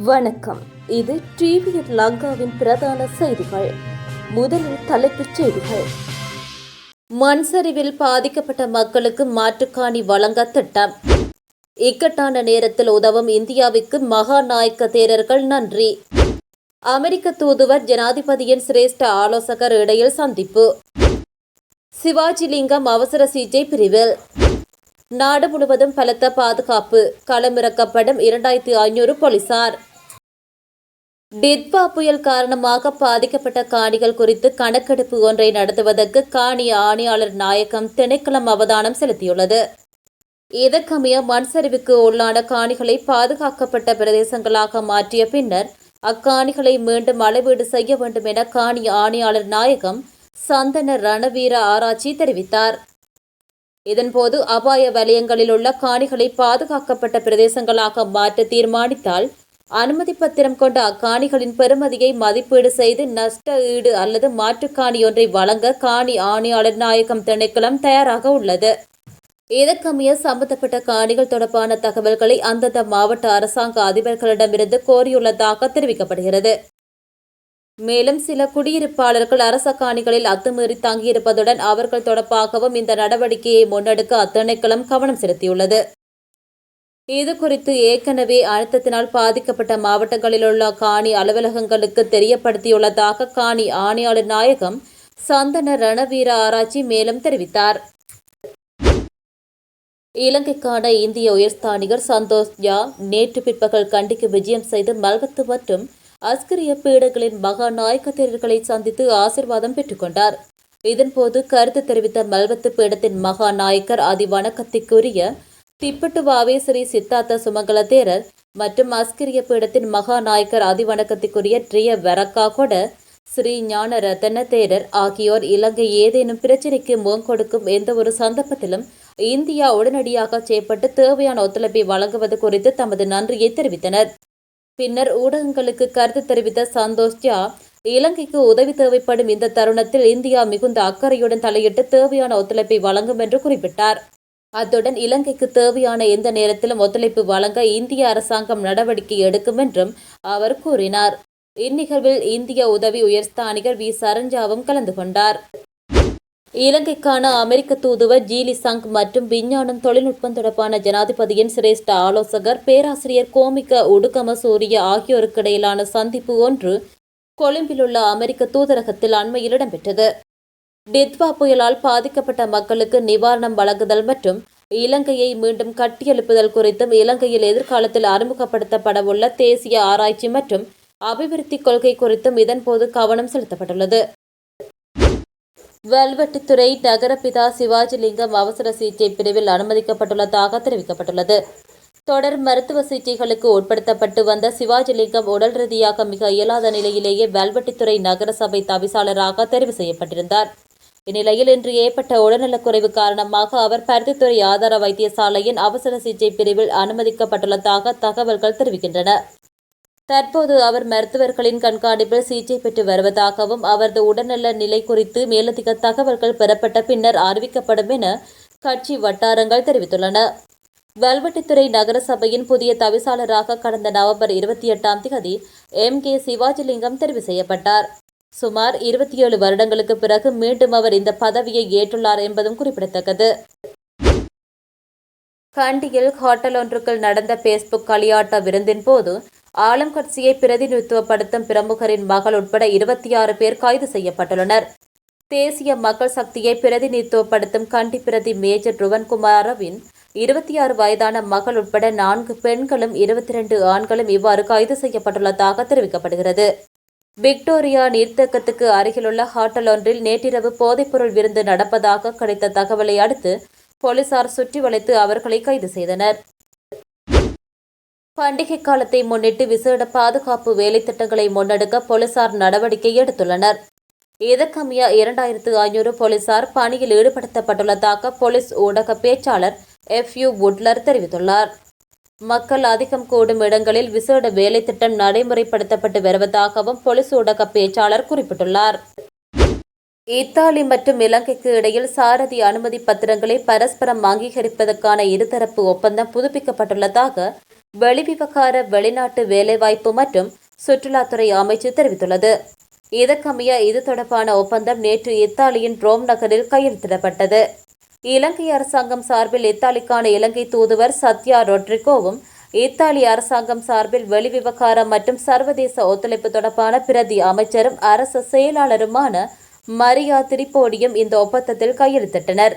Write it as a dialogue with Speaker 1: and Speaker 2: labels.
Speaker 1: வணக்கம். இது டிவிஎன் லங்காவின் பிரதான செய்திகள். முதலில் தலைப்புச் செய்திகள். மண் சரிவில் பாதிக்கப்பட்ட மக்களுக்கு மாற்றுக்காணி வழங்க திட்டம். இக்கட்டான நேரத்தில் உதவும் இந்தியாவுக்கு மகாநாயக்க தேரர்கள் நன்றி. அமெரிக்க தூதுவர் ஜனாதிபதியின் சிரேஷ்ட ஆலோசகர் இடையில் சந்திப்பு. சிவாஜிலிங்கம் அவசர சிகிச்சை பிரிவில். நாடு முழுவதும் பலத்த பாதுகாப்பு. களமிறக்கப்படும் 2500 போலீசார். டிட்வா புயல் காரணமாக பாதிக்கப்பட்ட காணிகள் குறித்து கணக்கெடுப்பு ஒன்றை நடத்துவதற்கு காணி ஆணையாளர் நாயகம் திணைக்களம் அவதானம் செலுத்தியுள்ளது. இதற்கமைய மண் சரிவுக்கு உள்ளான காணிகளை பாதுகாக்கப்பட்ட பிரதேசங்களாக மாற்றிய பின்னர் அக்காணிகளை மீண்டும் அளவீடு செய்ய வேண்டும் என காணி ஆணையாளர் நாயகம் சந்தன ரணவீர ஆராய்ச்சி தெரிவித்தார். இதன்போது அபாய வலயங்களில் உள்ள காணிகளை பாதுகாக்கப்பட்ட பிரதேசங்களாக மாற்ற தீர்மானித்தால் அனுமதி பத்திரம் கொண்ட அக்காணிகளின் பெறுமதியை மதிப்பீடு செய்து நஷ்ட ஈடு அல்லது மாற்றுக்காணி ஒன்றை வழங்க காணி ஆணையாளர் நாயகம் திணைக்களம் தயாராக உள்ளது. இதற்கமைய சம்பந்தப்பட்ட காணிகள் தொடர்பான தகவல்களை அந்தந்த மாவட்ட அரசாங்க அதிபர்களிடமிருந்து கோரியுள்ளதாக தெரிவிக்கப்படுகிறது. மேலும் சில குடியிருப்பாளர்கள் அரச காணிகளில் அத்துமீறி தங்கியிருப்பதுடன் அவர்கள் தொடர்பாகவும் இந்த நடவடிக்கையை முன்னெடுக்க அத்திணைக்களம் கவனம் செலுத்தியுள்ளது. இதுகுறித்து ஏற்கனவே அழுத்தத்தினால் பாதிக்கப்பட்ட மாவட்டங்களில் உள்ள காணி அலுவலகங்களுக்கு தெரியப்படுத்தியுள்ளதாக காணி ஆணையாளர் நாயகம் சந்தன ரணவீர ஆராய்ச்சி மேலும் தெரிவித்தார். இலங்கைக்கான இந்திய உயர்ஸ்தானிகர் சந்தோஷ் ஜா நேற்று பிற்பகல் கண்டிக்கு விஜயம் செய்து மல்வத்து மற்றும் அஸ்கிரிய பீடங்களின் மகாநாயக்க தேரர்களை சந்தித்து ஆசிர்வாதம் பெற்றுக்கொண்டார். இதன்போது கருத்து தெரிவித்த மல்வத்து பீடத்தின் மகாநாயக்கர் அதிவணக்கத்திற்குரிய திப்பட்டுவாவே ஸ்ரீ சித்தார்த்த சுமங்கல தேரர் மற்றும் அஸ்கிரிய பீடத்தின் மகாநாயக்கர் அதிவணக்கத்திற்குரிய ட்ரிய வரக்கா கொட ஸ்ரீ ஞான ரத்தன தேரர் ஆகியோர் இலங்கை ஏதேனும் பிரச்சினைக்கு முகம் கொடுக்கும் எந்த ஒரு சந்தர்ப்பத்திலும் இந்தியா உடனடியாக செயற்பட்டு தேவையான ஒத்துழைப்பை வழங்குவது குறித்து தமது நன்றியை தெரிவித்தனர். பின்னர் ஊடகங்களுக்கு கருத்து தெரிவித்த சந்தோஷ் ஜா இலங்கைக்கு உதவி தேவைப்படும் இந்த தருணத்தில் இந்தியா மிகுந்த அக்கறையுடன் தலையிட்டு தேவையான ஒத்துழைப்பை வழங்கும் என்று குறிப்பிட்டார். அத்துடன் இலங்கைக்கு தேவையான எந்த நேரத்திலும் ஒத்துழைப்பு வழங்க இந்திய அரசாங்கம் நடவடிக்கை எடுக்கும் என்றும் அவர் கூறினார். இந்நிகழ்வில் இந்திய உதவி உயர்ஸ்தானிகர் வி சரஞ்சாவும் கலந்து கொண்டார். இலங்கைக்கான அமெரிக்க தூதுவர் ஜீலி சங் மற்றும் விஞ்ஞானம் தொழில்நுட்பம் தொடர்பான ஜனாதிபதியின் சிரேஷ்ட ஆலோசகர் பேராசிரியர் கோமிக உடுகம சூரிய ஆகியோருக்கு இடையிலான சந்திப்பு ஒன்று கொழும்பிலுள்ள அமெரிக்க தூதரகத்தில் அண்மையில் இடம்பெற்றது. டிட்வா புயலால் பாதிக்கப்பட்ட மக்களுக்கு நிவாரணம் வழங்குதல் மற்றும் இலங்கையை மீண்டும் கட்டியெழுப்புதல் குறித்தும் இலங்கையில் எதிர்காலத்தில் அறிமுகப்படுத்தப்படவுள்ள தேசிய ஆராய்ச்சி மற்றும் அபிவிருத்தி கொள்கை குறித்தும் இதன்போது கவனம் செலுத்தப்பட்டுள்ளது. வல்வெட்டித்துறை நகரபிதா சிவாஜிலிங்கம் அவசர சிகிச்சை பிரிவில் அனுமதிக்கப்பட்டுள்ளதாக தெரிவிக்கப்பட்டுள்ளது. தொடர் மருத்துவ சிகிச்சைகளுக்கு உட்படுத்தப்பட்டு வந்த சிவாஜிலிங்கம் உடல் ரீதியாக மிக இயலாத நிலையிலேயே வல்வெட்டித்துறை நகரசபை தவிசாளராக தெரிவு செய்யப்பட்டிருந்தார். இந்நிலையில் இன்று ஏற்பட்ட உடல்நலக்குறைவு காரணமாக அவர் பருத்தித்துறை ஆதார வைத்தியசாலையின் அவசர சிகிச்சை பிரிவில் அனுமதிக்கப்பட்டுள்ளதாக தகவல்கள் தெரிவிக்கின்றன. தற்போது அவர் மருத்துவர்களின் கண்காணிப்பில் சிகிச்சை பெற்று வருவதாகவும் அவரது உடல்நல நிலை குறித்து மேலதிக தகவல்கள் பெறப்பட்ட பின்னர் அறிவிக்கப்படும் என கட்சி வட்டாரங்கள் தெரிவித்துள்ளன. வல்வெட்டித்துறை நகரசபையின் புதிய தவிசாளராக கடந்த நவம்பர் 28 M.K. சிவாஜிலிங்கம் தெரிவு செய்யப்பட்டார். சுமார் 27 வருடங்களுக்கு பிறகு மீண்டும் அவர் இந்த பதவியை ஏற்றுள்ளார் என்பதும் குறிப்பிடத்தக்கது. கண்டியில் ஹோட்டல் ஒன்றுக்குள் நடந்த பேஸ்புக் களியாட்ட விருந்தின் போது ஆளும் கட்சியை பிரதிநிதித்துவப்படுத்தும் பிரமுகரின் மகள் உட்பட 26 பேர் கைது செய்யப்பட்டுள்ளனர். தேசிய மக்கள் சக்தியை பிரதிநிதித்துவப்படுத்தும் கண்டி பிரதி மேஜர் ருவன்குமாரவின் 26 வயதான மகள் உட்பட 4 பெண்களும் 22 ஆண்களும் இவ்வாறு கைது செய்யப்பட்டுள்ளதாக தெரிவிக்கப்படுகிறது. விக்டோரியா நீர்த்தேக்கத்துக்கு அருகிலுள்ள ஹோட்டல் ஒன்றில் நேற்றிரவு போதைப்பொருள் விருந்து நடப்பதாக கிடைத்த தகவலை அடுத்து போலீசார் சுற்றி வளைத்து அவர்களை கைது செய்தனர். பண்டிகை காலத்தை முன்னிட்டு விசேட பாதுகாப்பு வேலைத்திட்டங்களை முன்னெடுக்க போலீசார் நடவடிக்கை எடுத்துள்ளனர். இதற்கமைய 2500 போலீசார் பணியில் ஈடுபடுத்தப்பட்டுள்ளதாக போலீஸ் ஊடக பேச்சாளர் F.U. வுட்லர் தெரிவித்துள்ளார். மக்கள் அதிகம் கூடும் இடங்களில் விசேட வேலைத்திட்டம் நடைமுறைப்படுத்தப்பட்டு வருவதாகவும் போலீஸ் ஊடக பேச்சாளர் குறிப்பிட்டுள்ளார். இத்தாலி மற்றும் இலங்கைக்கு இடையில் சாரதி அனுமதி பத்திரங்களை பரஸ்பரம் அங்கீகரிப்பதற்கான இருதரப்பு ஒப்பந்தம் புதுப்பிக்கப்பட்டுள்ளதாக வெளிவிவகார வெளிநாட்டு வேலைவாய்ப்பு மற்றும் சுற்றுலாத்துறை அமைச்சு தெரிவித்துள்ளது. இதற்கமைய இது தொடர்பான ஒப்பந்தம் நேற்று இத்தாலியின் ரோம் நகரில் கையெழுத்திடப்பட்டது. இலங்கை அரசாங்கம் சார்பில் இத்தாலிக்கான இலங்கை தூதுவர் சத்யா ரொட்ரிகோவும், இத்தாலி அரசாங்கம் சார்பில் வெளிவிவகாரம் மற்றும் சர்வதேச ஒத்துழைப்பு தொடர்பான பிரதி அமைச்சரும் அரசு செயலாளருமான மரியா திரிபோடியும் இந்த ஒப்பந்தத்தில் கையெழுத்திட்டனர்.